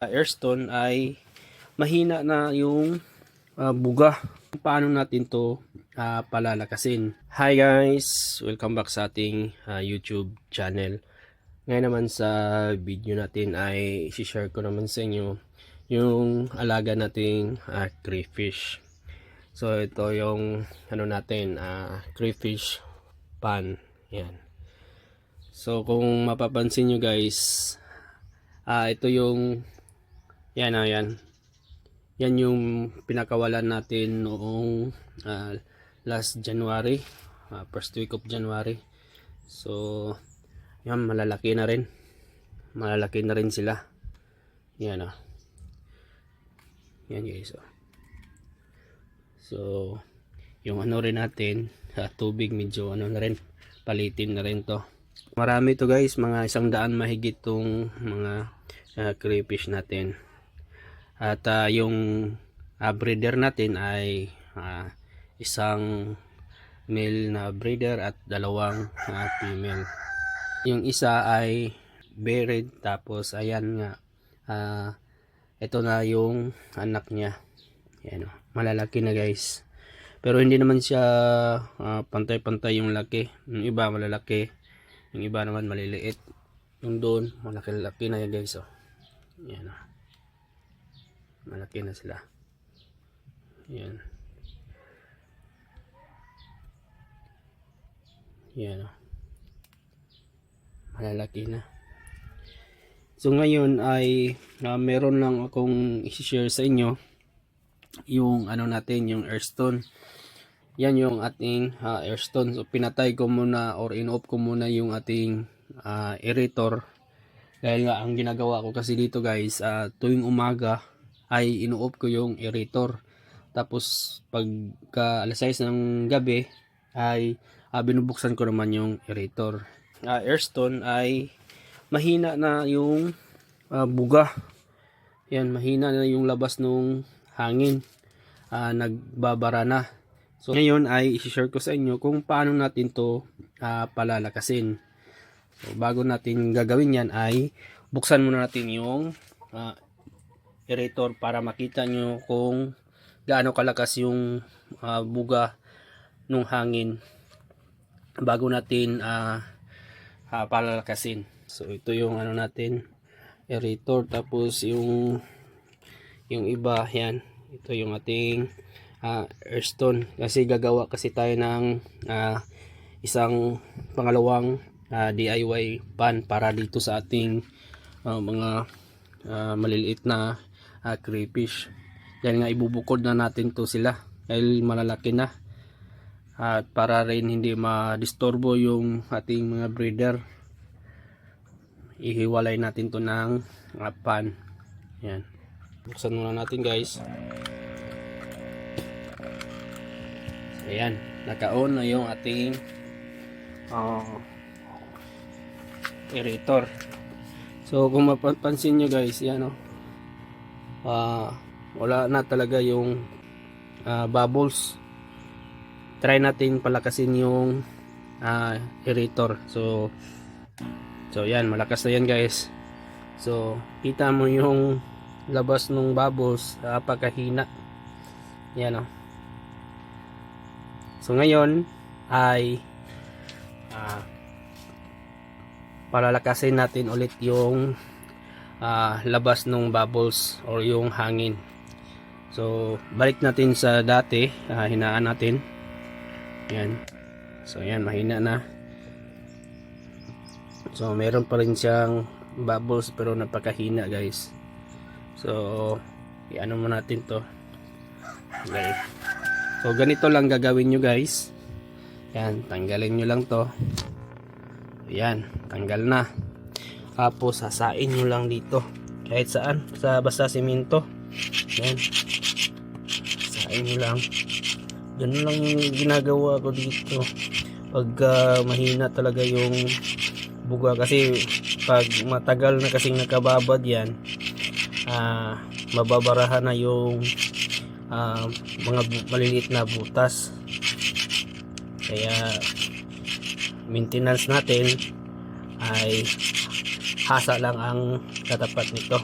Airstone ay mahina na yung buga. Paano natin to palalakasin? Hi guys! Welcome back sa ating YouTube channel. Ngayon naman sa video natin ay i-share ko naman sa inyo yung alaga nating crayfish. So ito yung natin crayfish pan. Yan. So kung mapapansin nyo guys, ito yung yan. Yan yung pinakawalan natin noong last January, first week of January. So yan, malalaki na rin sila. Yan yan guys. So yung rin natin tubig medyo na rin, palitin na rin to. Marami to guys, mga 100 mahigit tong mga crayfish natin. At yung breeder natin ay isang male na breeder at 2 female. Yung isa ay buried, tapos ayan nga, ito na yung anak niya. Yan, malalaki na guys, pero hindi naman siya pantay-pantay yung laki. Yung iba malalaki, yung iba naman maliliit. Yung doon malaki-laki na yan guys. Yan, malaki na sila. Yan. Yan, malalaki na. So ngayon ay meron lang akong i-share sa inyo yung natin, yung airstone. Yan yung ating airstone. So pinatay ko muna or in-off ko muna yung ating aerator. Dahil nga ang ginagawa ko kasi dito guys, tuwing umaga ay ino-off ko yung aerator. Tapos pagka alas 6 ng gabi ay binubuksan ko naman yung aerator. Airstone ay mahina na yung buga. Yan, mahina na yung labas ng hangin. Nagbabara na. So ngayon ay i-share ko sa inyo kung paano natin to palalakasin. So bago natin gagawin yan ay buksan muna natin yung aerator para makita nyo kung gaano kalakas yung buga ng hangin bago natin palalakasin. So ito yung natin, aerator. Tapos yung iba, yan, ito yung ating airstone, kasi gagawa kasi tayo ng isang pangalawang DIY pan para dito sa ating mga maliliit na crayfish. Dahil nga ibubukod na natin to sila dahil malalaki na, at para rin hindi madisturbo yung ating mga breeder, ihiwalay natin to ng pan. Yan, buksan muna natin guys. Ayan, naka-on na yung ating aerator. So kung mapapansin nyo guys, yan wala na talaga yung bubbles. Try natin palakasin yung aerator. So yan, malakas na yan guys. So kita mo yung labas ng bubbles, pagkahina. Yan So ngayon ay palalakasin natin ulit yung labas ng bubbles or yung hangin. So balik natin sa dati, hinaan natin. Yan. So yan, mahina na. So meron pa rin siyang bubbles pero napakahina guys. So i-ano mo natin to. Okay. So ganito lang gagawin nyo guys. Yan, tanggalin nyo lang to. Yan, tanggal na. Tapos hasain nyo lang dito kahit saan, basta simento. Yan, hasain nyo lang. Ganun lang yung ginagawa ko dito pag mahina talaga yung buga, kasi pag matagal na kasing nakababad yan, mababarahan na yung mga maliliit na butas. Kaya maintenance natin ay hasa lang ang tatapat nito.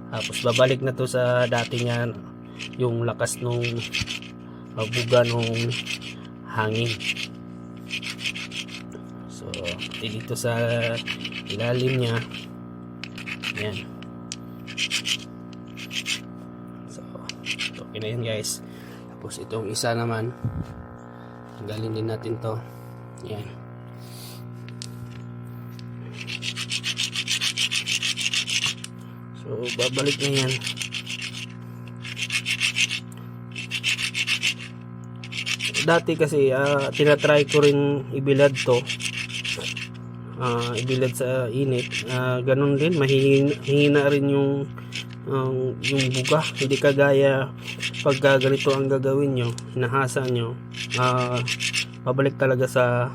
Tapos babalik na to sa dati niya, yung lakas nung buga nung hangin. So dito sa ilalim niya, yan. So okay na yun guys. Tapos itong isa naman, tanggalin din natin to, yan. So babalik na yan. Dati kasi tinatry ko rin ibilad to, ibilad sa init, ganun din, mahina rin yung buga, hindi kagaya pag ganito ang gagawin nyo, hinahasa nyo, babalik talaga sa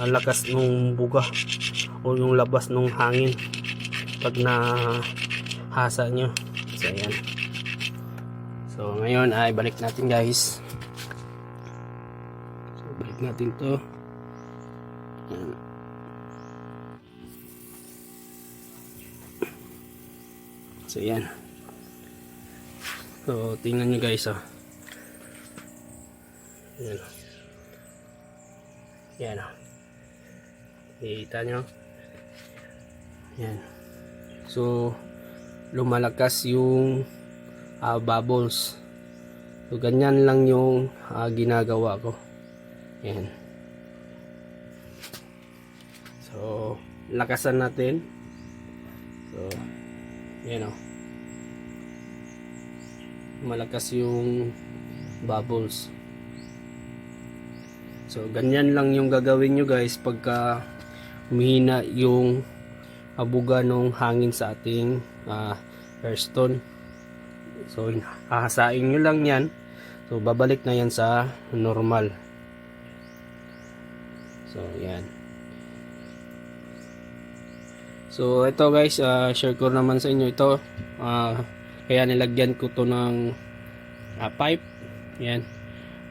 lakas ng buga o yung labas ng hangin pag nahasa nyo. So ayan. So ngayon ay balik natin guys. So balik natin to. Ayan. So ayan. So tingnan nyo guys, ayan. Ayan, kita nyo. Ayan. So lumalakas yung bubbles. So ganyan lang yung ginagawa ko. Ayan. So lakasan natin. So ayan, malakas yung bubbles. So ganyan lang yung gagawin nyo guys pagka humihina yung buga ng hangin sa ating airstone. So hahasain nyo lang yan. So babalik na yan sa normal. So yan. So ito guys, share ko naman sa inyo ito, kaya nilagyan ko to ng pipe, yan,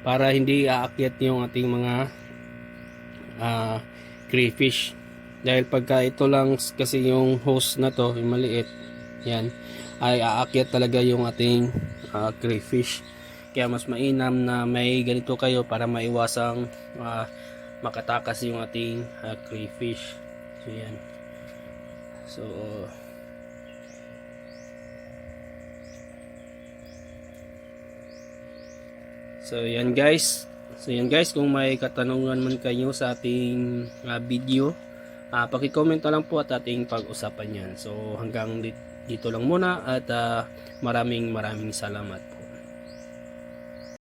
para hindi aakyat yung ating mga crayfish. Dahil pagka ito lang kasi yung hose na to, yung maliit, yan, ay aakyat talaga yung ating crayfish. Kaya mas mainam na may ganito kayo para maiwasang makatakas yung ating crayfish. So yan. So yan guys. So yan guys, kung may katanungan man kayo sa ating video, paki-comment na lang po at ating pag-usapan yan. So hanggang dito lang muna at maraming salamat po.